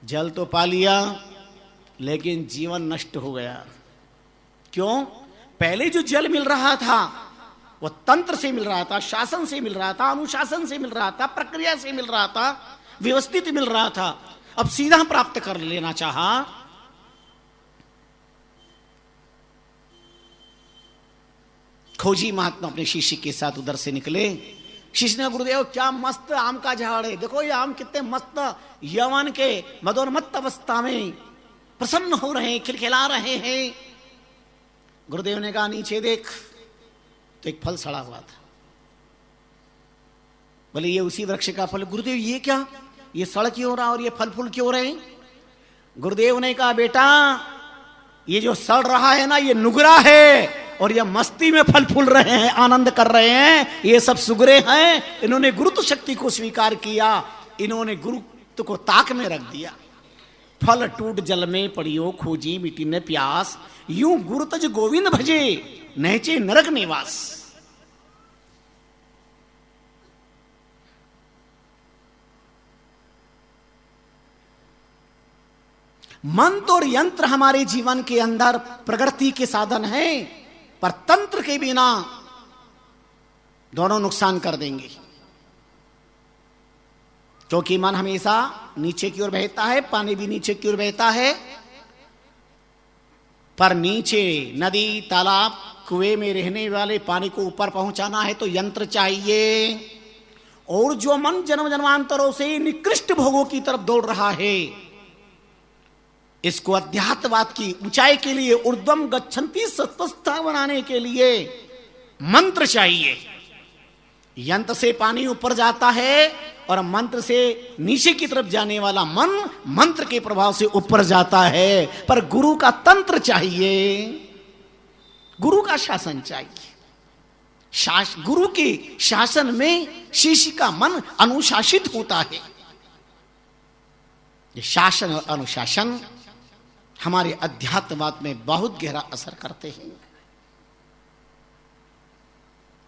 जल तो पा लिया, लेकिन जीवन नष्ट हो गया। क्यों? पहले जो जल मिल रहा था वह तंत्र से मिल रहा था, शासन से मिल रहा था, अनुशासन से मिल रहा था, प्रक्रिया से मिल रहा था, व्यवस्थित मिल रहा था। अब सीधा प्राप्त कर लेना चाहा। खोजी महात्मा अपने शिष्य के साथ उधर से निकले। शिष्य ने, गुरुदेव क्या मस्त आम का झाड़ है, देखो ये आम कितने मस्त, यौवन के मदोन्मत्त अवस्था में प्रसन्न हो रहे हैं, खिलखिला रहे हैं। गुरुदेव ने कहा नीचे देख, तो एक फल सड़ा हुआ था। बोले ये उसी वृक्ष का फल। गुरुदेव ये क्या, ये सड़ क्यों रहा और ये फल फूल क्यों रहे? गुरुदेव ने कहा बेटा ये जो सड़ रहा है ना, ये नुगरा है, और ये मस्ती में फल फूल रहे हैं, आनंद कर रहे हैं। ये सब सुगरे हैं। इन्होंने गुरुत्व शक्ति को स्वीकार किया, इन्होंने गुरुत्व को ताक में रख दिया। फल टूट जल में पड़ियो, खोजी मिट्टी ने प्यास, यूं गुरुतज गोविंद भजे, नहचे नरक निवास। मंत्र और यंत्र हमारे जीवन के अंदर प्रगति के साधन हैं, पर तंत्र के बिना दोनों नुकसान कर देंगे। क्योंकि मन हमेशा नीचे की ओर बहता है, पानी भी नीचे की ओर बहता है, पर नीचे नदी तालाब कुएं में रहने वाले पानी को ऊपर पहुंचाना है तो यंत्र चाहिए। और जो मन जन्म जन्मांतरों से निकृष्ट भोगों की तरफ दौड़ रहा है, इसको अध्यात्मवाद की ऊंचाई के लिए, ऊर्ध्वम गच्छन्ति सत्वस्था बनाने के लिए मंत्र चाहिए। यंत्र से पानी ऊपर जाता है और मंत्र से नीचे की तरफ जाने वाला मन मंत्र के प्रभाव से ऊपर जाता है। पर गुरु का तंत्र चाहिए, गुरु का शासन चाहिए। गुरु के शासन में शिष्य का मन अनुशासित होता है। ये शासन और अनुशासन हमारे अध्यात्मवाद में बहुत गहरा असर करते हैं,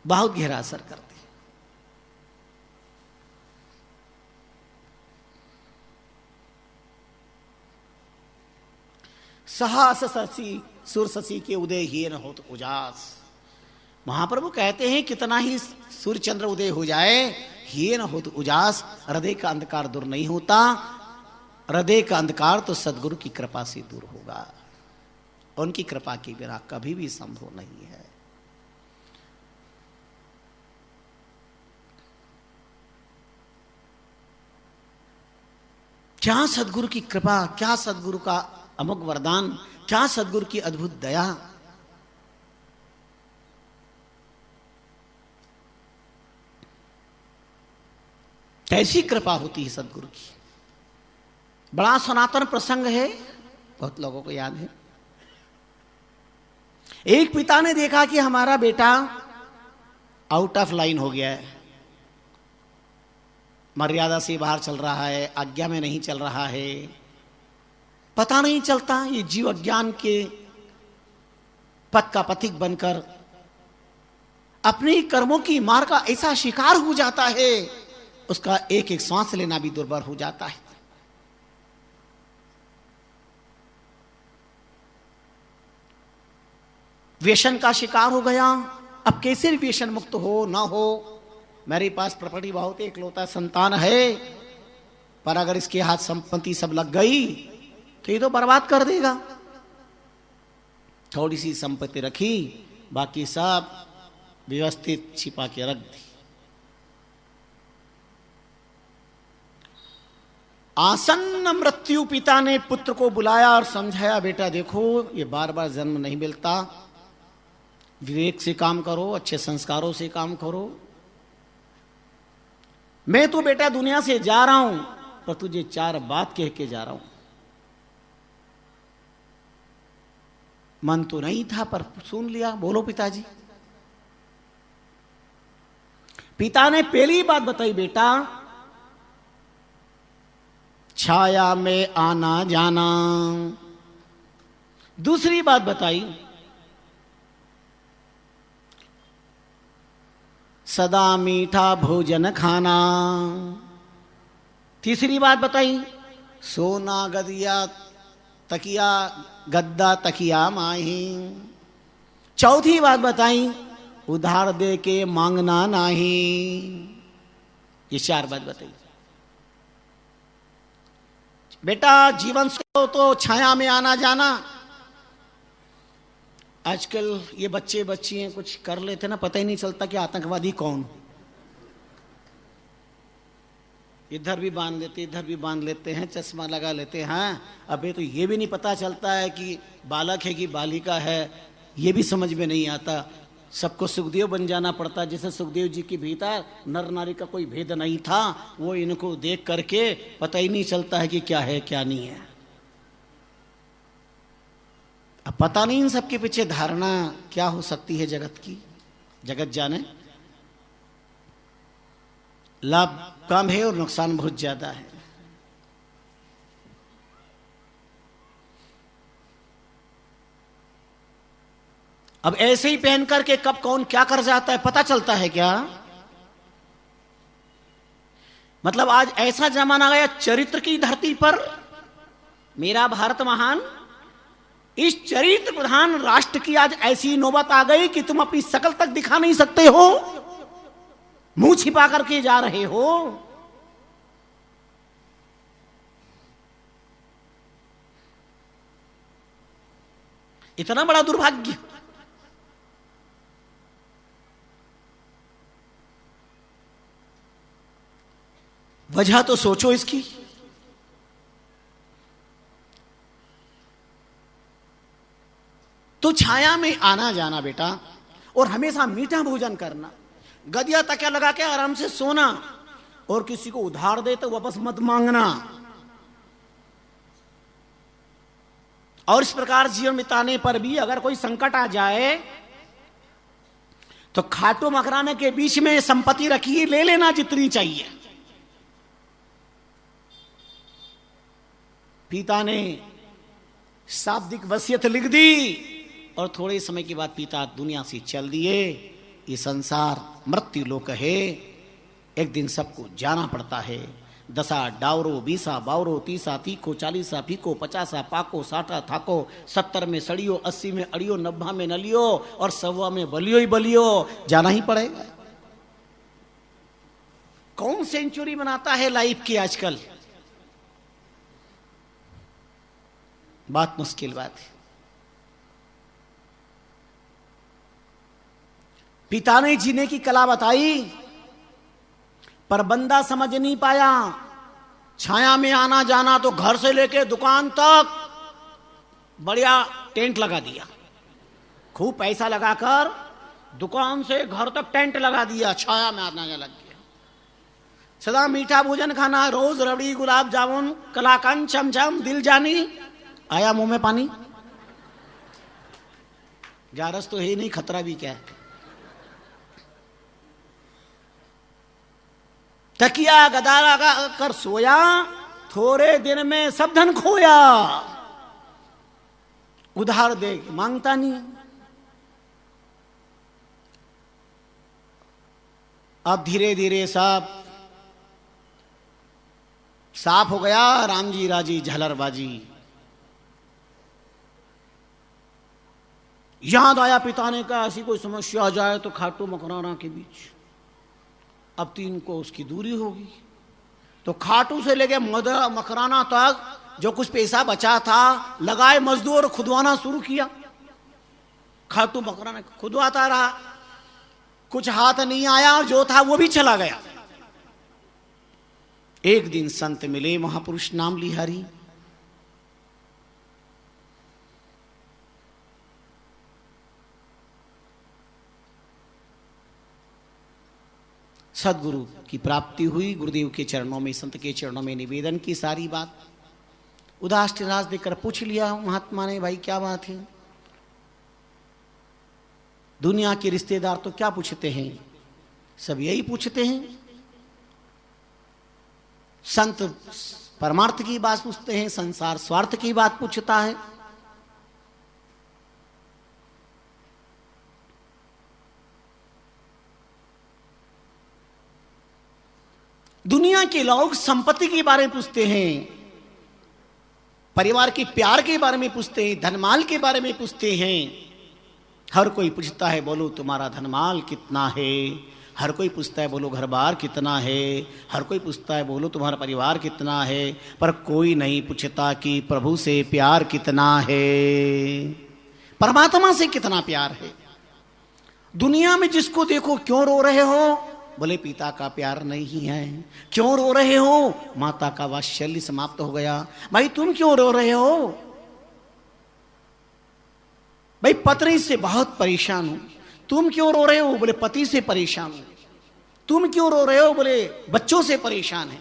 बहुत गहरा असर करते हैं। सहस शशि सुर शशि के उदय ही न हो तो उजास। महाप्रभु कहते हैं कितना ही सूर्य चंद्र उदय हो जाए, ही न हो तो उजास, हृदय का अंधकार दूर नहीं होता। हृदय का अंधकार तो सदगुरु की कृपा से दूर होगा, उनकी कृपा के बिना कभी भी संभव नहीं है। क्या सदगुरु की कृपा, क्या सदगुरु का अमोघ वरदान, क्या सदगुरु की अद्भुत दया। कैसी कृपा होती है सदगुरु की। बड़ा सनातन प्रसंग है, बहुत लोगों को याद है। एक पिता ने देखा कि हमारा बेटा आउट ऑफ लाइन हो गया है, मर्यादा से बाहर चल रहा है, आज्ञा में नहीं चल रहा है, पता नहीं चलता, ये जीव अज्ञान के पथ का पथिक बनकर अपने कर्मों की मार का ऐसा शिकार हो जाता है, उसका एक एक सांस लेना भी दुर्भर हो जाता है। व्यसन का शिकार हो गया, अब कैसे व्यसन मुक्त हो ना हो। मेरे पास प्रॉपर्टी बहुत है, इकलौता संतान है, पर अगर इसके हाथ संपत्ति सब लग गई तो ये तो बर्बाद कर देगा। थोड़ी सी संपत्ति रखी, बाकी सब व्यवस्थित छिपा के रख दी। आसन्न मृत्यु पिता ने पुत्र को बुलाया और समझाया, बेटा देखो ये बार बार जन्म नहीं मिलता, विवेक से काम करो, अच्छे संस्कारों से काम करो। मैं तो बेटा दुनिया से जा रहा हूं, पर तुझे चार बात कह के जा रहा हूं। मन तो नहीं था पर सुन लिया, बोलो पिताजी। पिता ने पहली बात बताई, बेटा छाया में आना जाना। दूसरी बात बताई, सदा मीठा भोजन खाना। तीसरी बात बताई, सोना गदिया तकिया गद्दा तकिया माही। चौथी बात बताई, उधार दे के मांगना नहीं। ये चार बात बताई। बेटा जीवन से तो छाया में आना जाना। आजकल ये बच्चे बच्चियां कुछ कर लेते ना, पता ही नहीं चलता कि आतंकवादी कौन। इधर भी बांध लेते इधर भी बांध लेते हैं, चश्मा लगा लेते हैं। अबे तो ये भी नहीं पता चलता है कि बालक है कि बालिका है, ये भी समझ में नहीं आता। सबको सुखदेव बन जाना पड़ता। जैसे सुखदेव जी के भीतर नर नारी का कोई भेद नहीं था, वो इनको देख करके पता ही नहीं चलता है कि क्या है क्या नहीं है। अब पता नहीं इन सबके पीछे धारणा क्या हो सकती है जगत की, जगत जाने। लाभ कम है और नुकसान बहुत ज्यादा है। अब ऐसे ही पहन करके कब कौन क्या कर जाता है पता चलता है क्या? मतलब आज ऐसा जमाना गया चरित्र की धरती पर, मेरा भारत महान, इस चरित्र प्रधान राष्ट्र की आज ऐसी नौबत आ गई कि तुम अपनी शकल तक दिखा नहीं सकते हो, मुंह छिपा करके जा रहे हो। इतना बड़ा दुर्भाग्य। वजह तो सोचो इसकी। तो छाया में आना जाना बेटा, और हमेशा मीठा भोजन करना, गदिया तकिया लगा के आराम से सोना, और किसी को उधार दे तो वापस मत मांगना। और इस प्रकार जीवन बिताने पर भी अगर कोई संकट आ जाए तो खाटू मकराने के बीच में संपत्ति रखी, ले लेना जितनी चाहिए। पिता ने शाब्दिक वसीयत लिख दी और थोड़े समय के बाद पिता दुनिया से चल दिए। ये संसार मृत्यु लोक है, एक दिन सबको जाना पड़ता है। 10 डावरो 20 बावरो 30 तीखो 40 फीको 50 पाको 60 थाको 70 में सड़ियो 80 में अड़ियो 90 में नलियो और 100 में बलियो ही बलियो, जाना ही पड़ेगा। कौन सेंचुरी बनाता है लाइफ की आजकल? बात मुश्किल बात है। पिता ने जीने की कला बताई पर बंदा समझ नहीं पाया। छाया में आना जाना तो घर से लेके दुकान तक बढ़िया टेंट लगा दिया, खूब पैसा लगाकर दुकान से घर तक टेंट लगा दिया, छाया में आना जाना लग गया। सदा मीठा भोजन खाना, रोज रबड़ी गुलाब जामुन कलाकंद चमचम दिल जानी, आया मुंह में पानी। ग्यारस तो है नहीं, खतरा भी क्या है। तकिया गदारा कर सोया, थोड़े दिन में सब धन खोया। उधार दे मांगता नहीं। अब धीरे धीरे सब साफ हो गया। राम जी राजी झलरबाजी। याद आया पिता ने कहा ऐसी कोई समस्या आ जाए तो खाटू मकराना के बीच अब 3 को उसकी दूरी होगी। तो खाटू से लेके मकराना तक जो कुछ पैसा बचा था लगाए मजदूर, खुदवाना शुरू किया। खाटू मकराना खुदवाता रहा, कुछ हाथ नहीं आया और जो था वो भी चला गया। एक दिन संत मिले, महापुरुष नाम लिहारी। सदगुरु की प्राप्ति हुई। गुरुदेव के चरणों में, संत के चरणों में निवेदन की सारी बात। उदास निराश देकर पूछ लिया महात्मा ने, भाई क्या बात है? दुनिया के रिश्तेदार तो क्या पूछते हैं, सब यही पूछते हैं। संत परमार्थ की बात पूछते हैं, संसार स्वार्थ की बात पूछता है। दुनिया के लोग संपत्ति के बारे में पूछते हैं, परिवार के प्यार के बारे में पूछते हैं, धनमाल के बारे में पूछते हैं। हर कोई पूछता है बोलो तुम्हारा धनमाल कितना है, हर कोई पूछता है बोलो घर बार कितना है, हर कोई पूछता है बोलो तुम्हारा परिवार कितना है, पर कोई नहीं पूछता कि प्रभु से प्यार कितना है, परमात्मा से कितना प्यार है। दुनिया में जिसको देखो क्यों रो रहे हो, बोले पिता का प्यार नहीं है। क्यों रो रहे हो? माता का वात्सल्य समाप्त हो गया। भाई तुम क्यों रो रहे हो? भाई पत्नी से बहुत परेशान हूं। तुम क्यों रो रहे हो? बोले पति से परेशान हूं। तुम क्यों रो रहे हो? बोले बच्चों से परेशान है।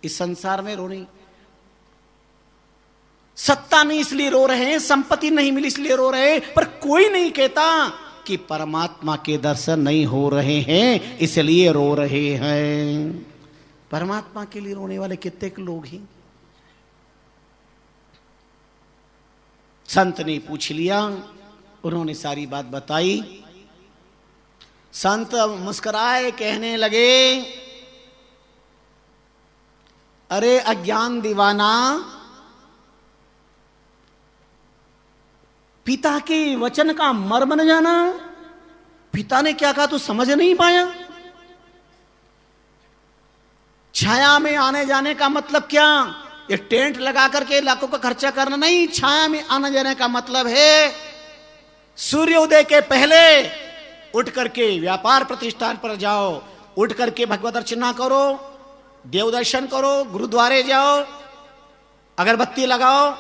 इस संसार में रोने सत्ता नहीं इसलिए रो रहे हैं, संपत्ति नहीं मिली इसलिए रो रहे हैं, पर कोई नहीं कहता कि परमात्मा के दर्शन नहीं हो रहे हैं इसलिए रो रहे हैं। परमात्मा के लिए रोने वाले कितने लोग हैं। संत ने पूछ लिया, उन्होंने सारी बात बताई। संत मुस्कुराए, कहने लगे, अरे अज्ञान दीवाना, पिता के वचन का मर्म न जाना। पिता ने क्या कहा तू समझ नहीं पाया? छाया में आने जाने का मतलब क्या? ये टेंट लगा करके लाखों का खर्चा करना नहीं। छाया में आने जाने का मतलब है सूर्योदय के पहले उठ करके व्यापार प्रतिष्ठान पर जाओ, उठ करके भगवत अर्चना करो, देव दर्शन करो, गुरुद्वारे जाओ, अगरबत्ती लगाओ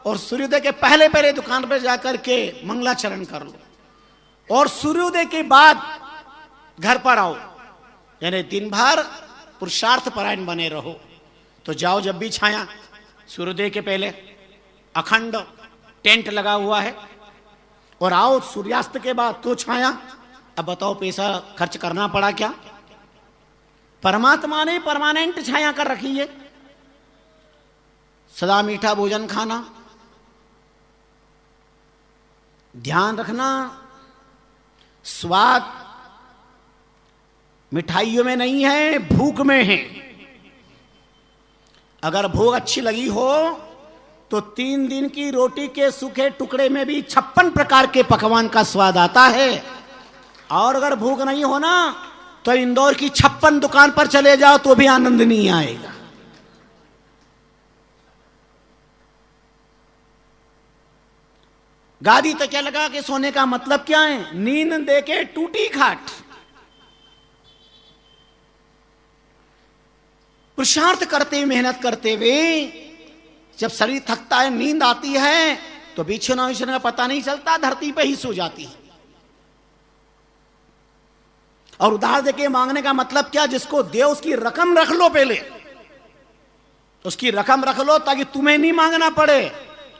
और सूर्योदय के पहले पहले दुकान पर जाकर के मंगलाचरण कर लो और सूर्योदय के बाद घर पर आओ। यानी दिन भर पुरुषार्थ परायण बने रहो। तो जाओ जब भी छाया, सूर्योदय के पहले अखंड टेंट लगा हुआ है, और आओ सूर्यास्त के बाद तो छाया। अब बताओ पैसा खर्च करना पड़ा क्या? परमात्मा ने परमानेंट छाया कर रखी है। सदा मीठा भोजन खाना, ध्यान रखना, स्वाद मिठाइयों में नहीं है, भूख में है। अगर भूख अच्छी लगी हो तो 3 दिन की रोटी के सूखे टुकड़े में भी 56 प्रकार के पकवान का स्वाद आता है। और अगर भूख नहीं हो ना तो इंदौर की 56 दुकान पर चले जाओ तो भी आनंद नहीं आएगा। गादी तकिया लगा के सोने का मतलब क्या है? नींद दे के टूटी खाट। पुरुषार्थ करते हुए, मेहनत करते हुए जब शरीर थकता है, नींद आती है, तो बिछना विछना का पता नहीं चलता, धरती पे ही सो जाती है। और उधार देके मांगने का मतलब क्या? जिसको दे उसकी रकम रख लो, पहले उसकी रकम रख लो ताकि तुम्हें नहीं मांगना पड़े।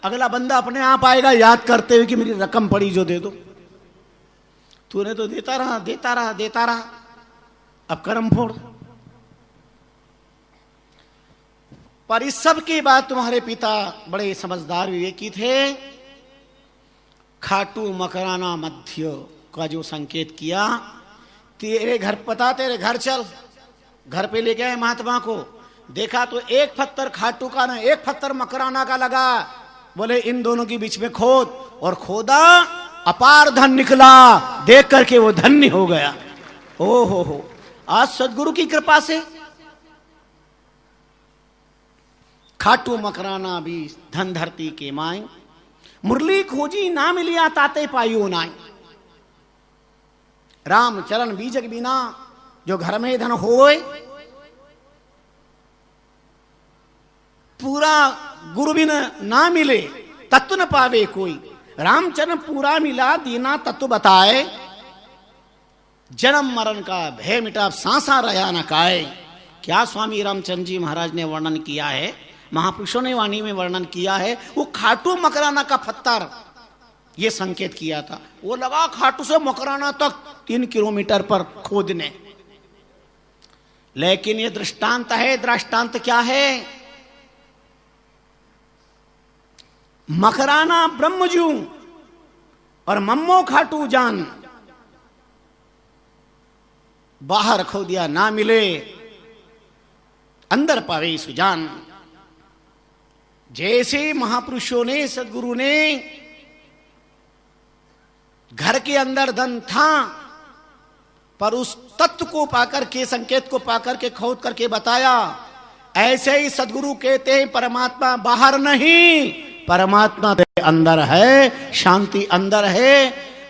अगला बंदा अपने आप आएगा याद करते हुए कि मेरी रकम पड़ी जो दे दो। तूने तो देता रहा देता रहा देता रहा, अब कर्म फोड़। पर इस सब के बाद तुम्हारे पिता बड़े समझदार विवेकी थे। खाटू मकराना मध्य का जो संकेत किया, तेरे घर पता, तेरे घर चल। घर पे ले गए महात्मा को, देखा तो एक पत्थर खाटू का ना एक पत्थर मकराना का लगा। बोले इन दोनों के बीच में खोद, और खोदा, अपार धन निकला। देख करके वो धन्य हो गया। ओ हो, आज सदगुरु की कृपा से खाटू मकराना भी धन धरती के माई। मुरली खोजी ना मिलिया ताते पाइयो नाई। राम चरण बीजक बिना जो घर में धन होए, पूरा गुरु बिन ना मिले तत्व न पावे कोई। रामचरण पूरा मिला दीना तत्व बताए। जन्म मरण का भय मिटा सांसा रहा न काए। क्या स्वामी रामचंद्र जी महाराज ने वर्णन किया है, महापुरुषों ने वाणी में वर्णन किया है। वो खाटू मकराना का पत्थर ये संकेत किया था। वो लगा खाटू से मकराना तक 3 किलोमीटर पर खोदने। लेकिन ये दृष्टांत है। दृष्टांत क्या है? मकराना ब्रह्मजू और मम्मो खाटू जान। बाहर खो दिया ना मिले, अंदर पावे सुजान। जैसे महापुरुषों ने, सदगुरु ने घर के अंदर धन था, पर उस तत्व को पाकर के, संकेत को पाकर के खोद करके बताया, ऐसे ही सदगुरु कहते हैं परमात्मा बाहर नहीं, परमात्मा अंदर है, शांति अंदर है।